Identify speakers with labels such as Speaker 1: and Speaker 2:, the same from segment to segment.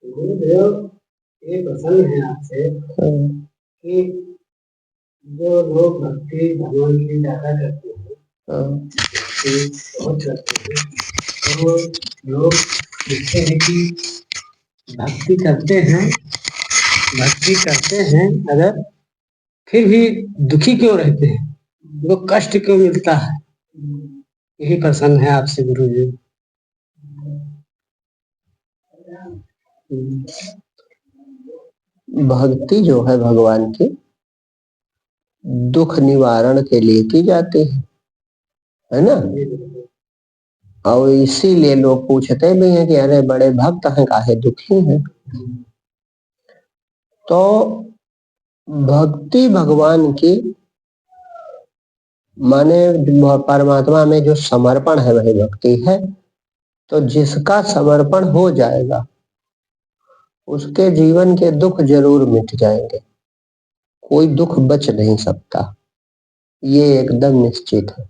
Speaker 1: गुरुदेव, ये प्रसन्न है आपसे कि जो लोग भक्ति भगवान की ज्यादा करते हैं, भक्ति बहुत करते हैं, तो लोग देखते हैं कि भक्ति करते हैं अगर फिर भी दुखी क्यों रहते हैं, वो कष्ट क्यों मिलता है। यही प्रसन्न है आपसे गुरु जी।
Speaker 2: भक्ति जो है भगवान की दुख निवारण के लिए की जाती है ना। और इसीलिए लोग पूछते भी हैं कि अरे बड़े भक्त हैं, काहे दुखी हैं। तो भक्ति भगवान की माने परमात्मा में जो समर्पण है वही भक्ति है। तो जिसका समर्पण हो जाएगा उसके जीवन के दुख जरूर मिट जाएंगे, कोई दुख बच नहीं सकता, ये एकदम निश्चित है।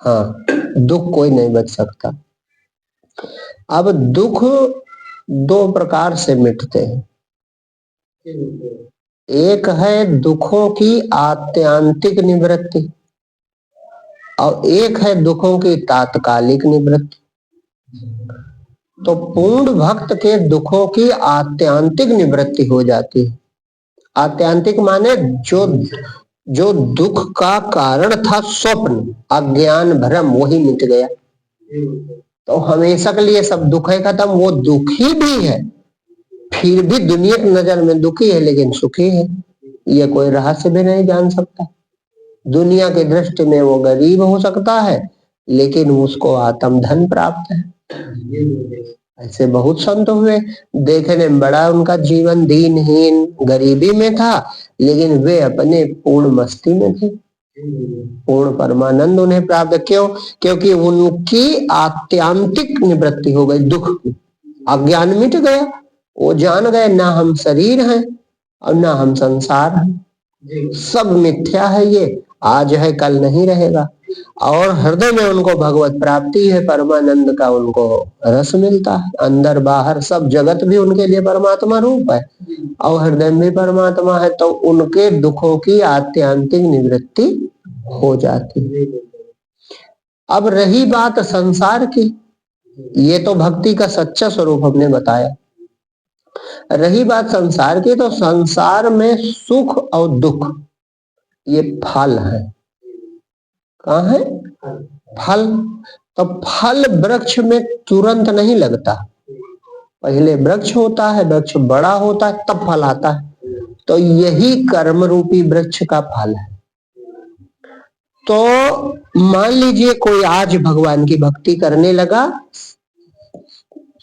Speaker 2: हाँ, दुख कोई नहीं बच सकता। अब दुख दो प्रकार से मिटते हैं। एक है दुखों की आत्यांतिक निवृत्ति और एक है दुखों की तात्कालिक निवृत्ति। तो पूर्ण भक्त के दुखों की आत्यांतिक निवृत्ति हो जाती है। आत्यांतिक माने जो दुख का कारण था स्वप्न, अज्ञान, भ्रम, वही मिट गया। तो हमेशा के लिए सब दुख है खत्म। वो दुखी भी है, फिर भी दुनिया की नजर में दुखी है लेकिन सुखी है, ये कोई रहस्य भी नहीं जान सकता। दुनिया की दृष्टि में वो गरीब हो सकता है लेकिन उसको आत्म धन प्राप्त है। ऐसे बहुत संत हुए, देखने में बड़ा उनका जीवन दीनहीन गरीबी में था लेकिन वे अपने पूर्ण मस्ती में थे, पूर्ण परमानंद उन्हें प्राप्त। क्यों? क्योंकि उनकी आत्यांतिक निवृत्ति हो गई दुख की, अज्ञान मिट गया। वो जान गए ना हम शरीर हैं और ना हम संसार हैं, सब मिथ्या है, ये आज है कल नहीं रहेगा। और हृदय में उनको भगवत प्राप्ति है, परमानंद का उनको रस मिलता है। अंदर बाहर सब जगत भी उनके लिए परमात्मा रूप है और हृदय में परमात्मा है। तो उनके दुखों की आत्यांतिक निवृत्ति हो जाती है। अब रही बात संसार की, ये तो भक्ति का सच्चा स्वरूप हमने बताया। रही बात संसार की, तो संसार में सुख और दुख ये फल है। कहाँ है फल? तो फल वृक्ष में तुरंत नहीं लगता, पहले वृक्ष होता है, वृक्ष बड़ा होता है तब फल आता है। तो यही कर्म रूपी वृक्ष का फल है। तो मान लीजिए कोई आज भगवान की भक्ति करने लगा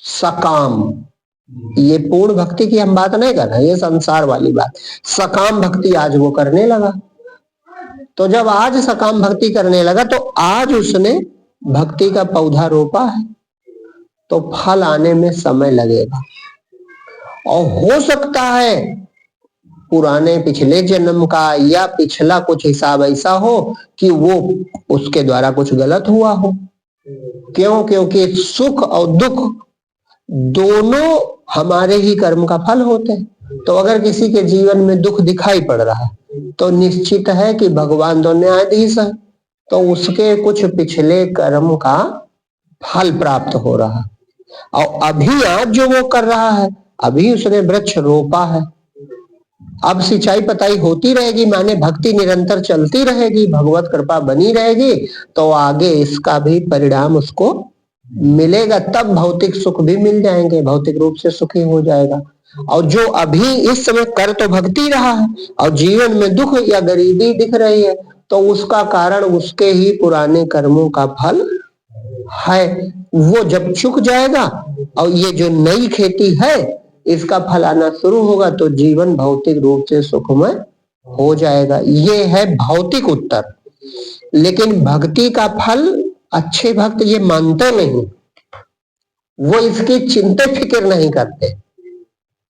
Speaker 2: सकाम, ये पूर्ण भक्ति की हम बात नहीं कर रहे, ये संसार वाली बात। सकाम भक्ति आज वो करने लगा, तो जब आज सकाम भक्ति करने लगा तो आज उसने भक्ति का पौधा रोपा है, तो फल आने में समय लगेगा। और हो सकता है पुराने पिछले जन्म का या पिछला कुछ हिसाब ऐसा हो कि वो उसके द्वारा कुछ गलत हुआ हो। क्यों? क्योंकि सुख और दुख दोनों हमारे ही कर्म का फल होते हैं। तो अगर किसी के जीवन में दुख दिखाई पड़ रहा है तो निश्चित है कि भगवान तो न्यायाधीश है, तो उसके कुछ पिछले कर्म का फल प्राप्त हो रहा है। और अभी आज जो वो कर रहा है, अभी उसने वृक्ष रोपा है, अब सिंचाई पताई होती रहेगी, माने भक्ति निरंतर चलती रहेगी, भगवत कृपा बनी रहेगी, तो आगे इसका भी परिणाम उसको मिलेगा। तब भौतिक सुख भी मिल जाएंगे, भौतिक रूप से सुखी हो जाएगा। और जो अभी इस समय कर तो भक्ति रहा है और जीवन में दुख या गरीबी दिख रही है, तो उसका कारण उसके ही पुराने कर्मों का फल है। वो जब चुक जाएगा और ये जो नई खेती है इसका फल आना शुरू होगा, तो जीवन भौतिक रूप से सुखमय हो जाएगा। ये है भौतिक उत्तर। लेकिन भक्ति का फल अच्छे भक्त ये मानते नहीं, वो इसकी चिंता फिक्र नहीं करते।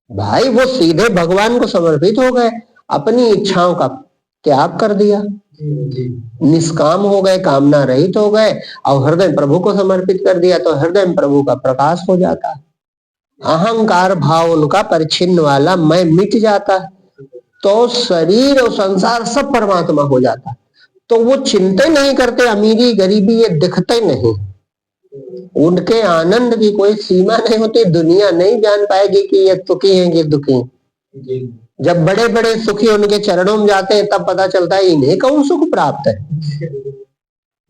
Speaker 2: भाई वो सीधे भगवान को समर्पित हो गए, अपनी इच्छाओं का त्याग कर दिया, निष्काम हो गए, कामना रहित हो गए और हृदय प्रभु को समर्पित कर दिया, तो हृदय में प्रभु का प्रकाश हो जाता है। अहंकार भाव उनका परिच्छिन्न वाला मैं मिट जाता है, तो शरीर और संसार सब परमात्मा हो जाता है। तो वो चिंता नहीं करते, अमीरी गरीबी ये दिखते नहीं, उनके आनंद की कोई सीमा नहीं होती। दुनिया नहीं जान पाएगी कि ये सुखी हैं कि दुखी हैं। जब बड़े बड़े सुखी उनके चरणों में जाते हैं तब पता चलता है इन्हें कौन सुख प्राप्त है।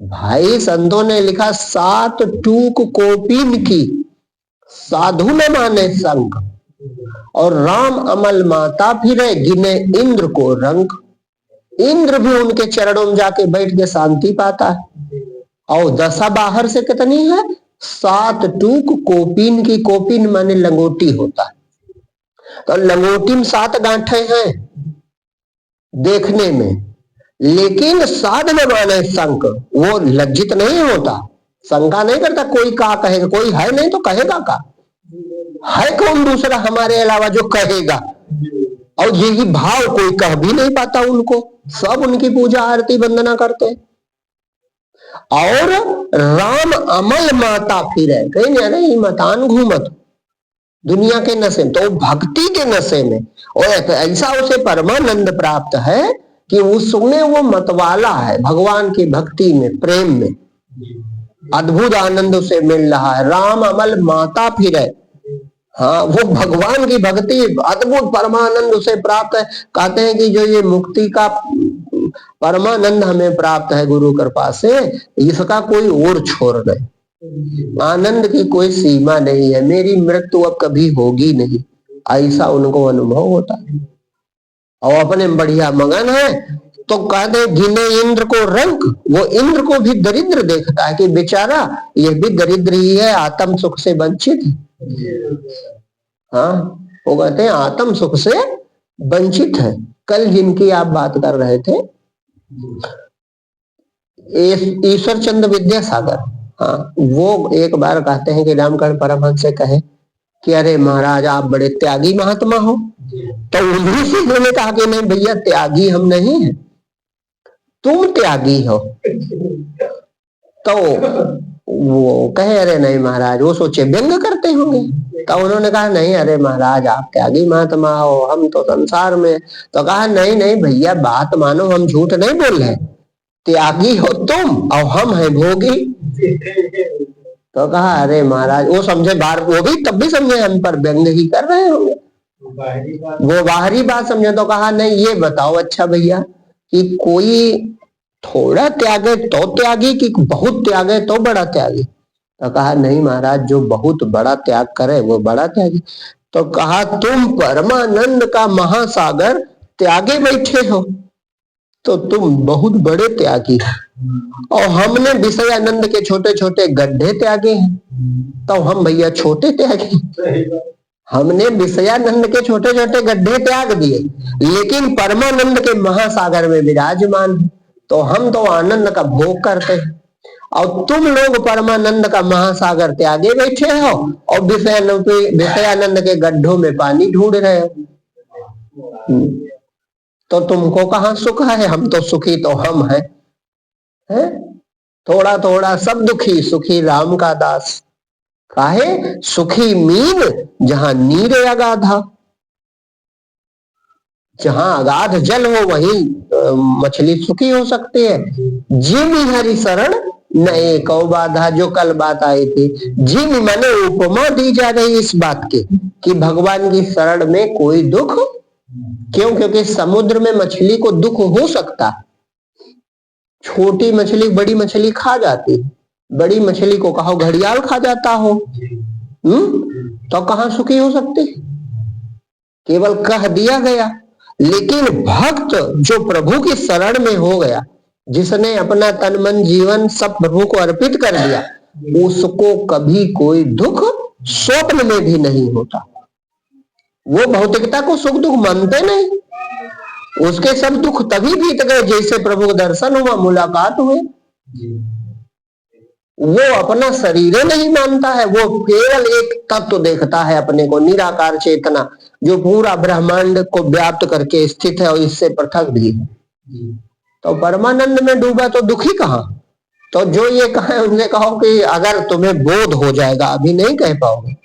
Speaker 2: भाई संतों ने लिखा, 7 टूक कोपिन की साधु न माने संग, और राम अमल माता फिरे गिने इंद्र को रंग। इंद्र भी उनके चरणों में जाके बैठ के शांति पाता है। और दशा बाहर से कितनी है? 7 टूक कोपिन की, कोपिन माने लंगोटी होता है, तो लंगोटी में 7 गांठे हैं देखने में, लेकिन साधन माने संक, वो लज्जित नहीं होता, शंका नहीं करता कोई का कहेगा, कोई है नहीं तो कहेगा का, है कौन दूसरा हमारे अलावा जो कहेगा। और यही भाव कोई कह भी नहीं पाता उनको, सब उनकी पूजा आरती वंदना करते हैं। और राम अमल माता फिरे, कहीं नहीं, अरे मतान घूमत दुनिया के नशे में, तो भक्ति के नशे में, और ऐसा उसे परमानंद प्राप्त है कि उसमें वो मतवाला है, भगवान की भक्ति में, प्रेम में अद्भुत आनंद उसे मिल रहा है। राम अमल माता फिरे, हाँ वो भगवान की भक्ति अद्भुत परमानंद उसे प्राप्त है। कहते हैं कि जो ये मुक्ति का परमानंद हमें प्राप्त है गुरु कृपा से, इसका कोई और छोर नहीं, आनंद की कोई सीमा नहीं है, मेरी मृत्यु अब कभी होगी नहीं, ऐसा उनको अनुभव होता है। और अपने बढ़िया मगन है, तो कहते गिने इंद्र को रंक, वो इंद्र को भी दरिद्र देखता है कि बेचारा ये भी दरिद्र ही है, आत्म सुख से वंचित है। हाँ वो कहते हैं आत्म सुख से वंचित है। कल जिनकी आप बात कर रहे थे ईश्वर चंद्र विद्यासागर, हाँ वो एक बार कहते हैं कि रामकर्ण परमहंस से कहे कि अरे महाराज आप बड़े त्यागी महात्मा हो, तो उन्हीं से उन्होंने कहा कि नहीं भैया त्यागी हम नहीं है, तुम त्यागी हो। तो वो कहे अरे नहीं महाराज, वो सोचे व्यंग करते होंगे, तो उन्होंने कहा नहीं अरे महाराज आप त्यागी महात्मा हो, हम तो संसार में। तो कहा नहीं नहीं भैया बात मानो, हम झूठ नहीं बोल रहे, त्यागी हो तुम और हम हैं भोगी। तो कहा अरे महाराज, वो समझे बाहर, वो भी तब भी समझे हम पर व्यंग ही कर रहे होंगे, वो बाहरी बात समझे। तो कहा नहीं ये बताओ अच्छा भैया कि कोई थोड़ा त्यागे तो त्यागी कि बहुत त्यागे तो बड़ा त्यागी। तो कहा नहीं महाराज जो बहुत बड़ा त्याग करे वो बड़ा त्यागी। तो कहा तुम परमानंद का महासागर त्यागे बैठे हो तो तुम बहुत बड़े त्यागी, और हमने विषयानंद के छोटे छोटे गड्ढे त्यागे हैं, तो हम भैया छोटे त्यागी। हमने विषयानंद के छोटे छोटे गड्ढे त्याग दिए, लेकिन परमानंद के महासागर में विराजमान है, तो हम तो आनंद का भोग करते हैं, और तुम लोग परमानंद का महासागर त्यागे बैठे हो और विषयानंद के गड्ढों में पानी ढूंढ रहे हो। तो तुमको कहाँ सुख है? हम तो सुखी तो हम हैं, है? थोड़ा थोड़ा सब दुखी, सुखी राम का दास। काहे? सुखी मीन जहां नीर अगाधा, जहां अगाध जल हो वहीं मछली सुखी हो सकती है। जिम हरि शरण नए कौ बाधा, जो कल बात आई थी, जिम माने उपमा दी जा रही इस बात की कि भगवान की शरण में कोई दुख क्यों? क्योंकि समुद्र में मछली को दुख हो सकता है, छोटी मछली बड़ी मछली खा जाती, बड़ी मछली को कहो घड़ियाल खा जाता हो, तो कहां सुखी हो सकती? केवल कह दिया गया। लेकिन भक्त जो प्रभु की शरण में हो गया, जिसने अपना तन मन जीवन सब प्रभु को अर्पित कर दिया, उसको कभी कोई दुख स्वप्न में भी नहीं होता। वो भौतिकता को सुख दुख मानते नहीं, उसके सब दुख तभी बीत गए जैसे प्रभु का दर्शन हुआ, मुलाकात हुए। वो अपना शरीर नहीं मानता है, वो केवल एक तत्व देखता है अपने को, निराकार चेतना जो पूरा ब्रह्मांड को व्याप्त करके स्थित है और इससे पृथक भी है। तो परमानंद में डूबा तो दुखी कहाँ। तो जो ये कहे उनसे कहो कि अगर तुम्हें बोध हो जाएगा, अभी नहीं कह पाओगे,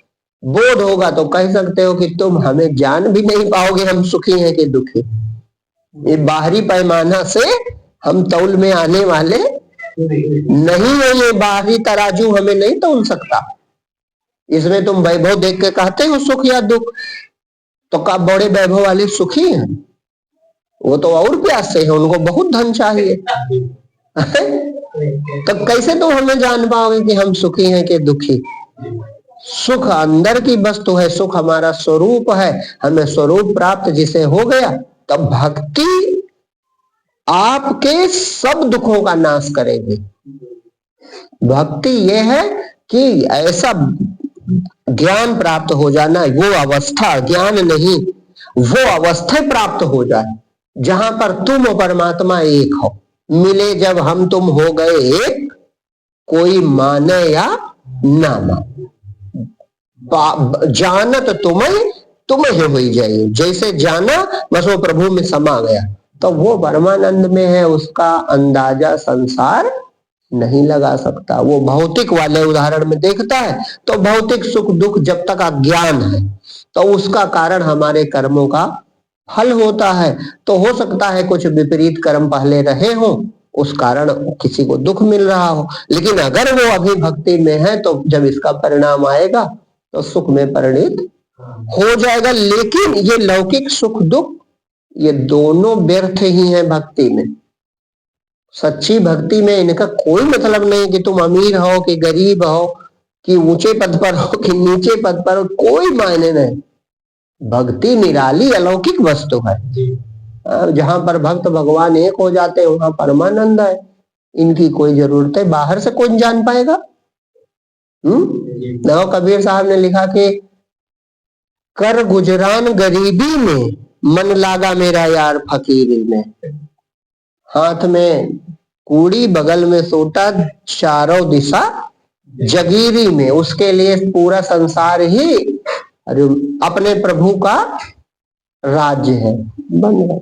Speaker 2: बोध होगा तो कह सकते हो कि तुम हमें जान भी नहीं पाओगे हम सुखी हैं कि दुखी। ये बाहरी पैमाना से हम तौल में आने वाले नहीं है, ये बाहरी तराजू हमें नहीं तौल सकता। इसमें तुम वैभव देख के कहते हो सुख या दुख, तो क्या बड़े वैभव वाले सुखी हैं? वो तो और प्यासे हैं, उनको बहुत धन चाहिए। तो कैसे तुम हमें जान पाओगे कि हम सुखी हैं कि दुखी। सुख अंदर की वस्तु है, सुख हमारा स्वरूप है। हमें स्वरूप प्राप्त जिसे हो गया, तब भक्ति आपके सब दुखों का नाश करेगी। भक्ति यह है कि ऐसा ज्ञान प्राप्त हो जाना, वो अवस्था, ज्ञान नहीं, वो अवस्था प्राप्त हो जाए जहां पर तुम और परमात्मा एक हो। मिले जब हम तुम हो गए एक, कोई माने या ना माने, जानत तुम्हें हो जाए। जैसे जाना बस वो प्रभु में समा गया, तो वो परमानंद में है, उसका अंदाजा संसार नहीं लगा सकता। वो भौतिक वाले उदाहरण में देखता है तो भौतिक सुख दुख जब तक अज्ञान है तो उसका कारण हमारे कर्मों का फल होता है। तो हो सकता है कुछ विपरीत कर्म पहले रहे हो, उस कारण किसी को दुख मिल रहा हो, लेकिन अगर वो अभी भक्ति में है तो जब इसका परिणाम आएगा तो सुख में परिणित हो जाएगा। लेकिन ये लौकिक सुख दुख ये दोनों व्यर्थ ही हैं भक्ति में। सच्ची भक्ति में इनका कोई मतलब नहीं कि तुम अमीर हो कि गरीब हो, कि ऊंचे पद पर हो कि नीचे पद पर हो, कोई मायने नहीं। भक्ति निराली अलौकिक वस्तु है। जहां पर भक्त भगवान एक हो जाते हैं वहां परमानंद है। इनकी कोई जरूरत है, बाहर से कोई जान पाएगा। नव कबीर साहब ने लिखा कि कर गुजरान गरीबी में, मन लागा मेरा यार फकीरी में। हाथ में कूड़ी, बगल में सोटा, चारों दिशा जगीरी में। उसके लिए पूरा संसार ही अपने प्रभु का राज्य है, बन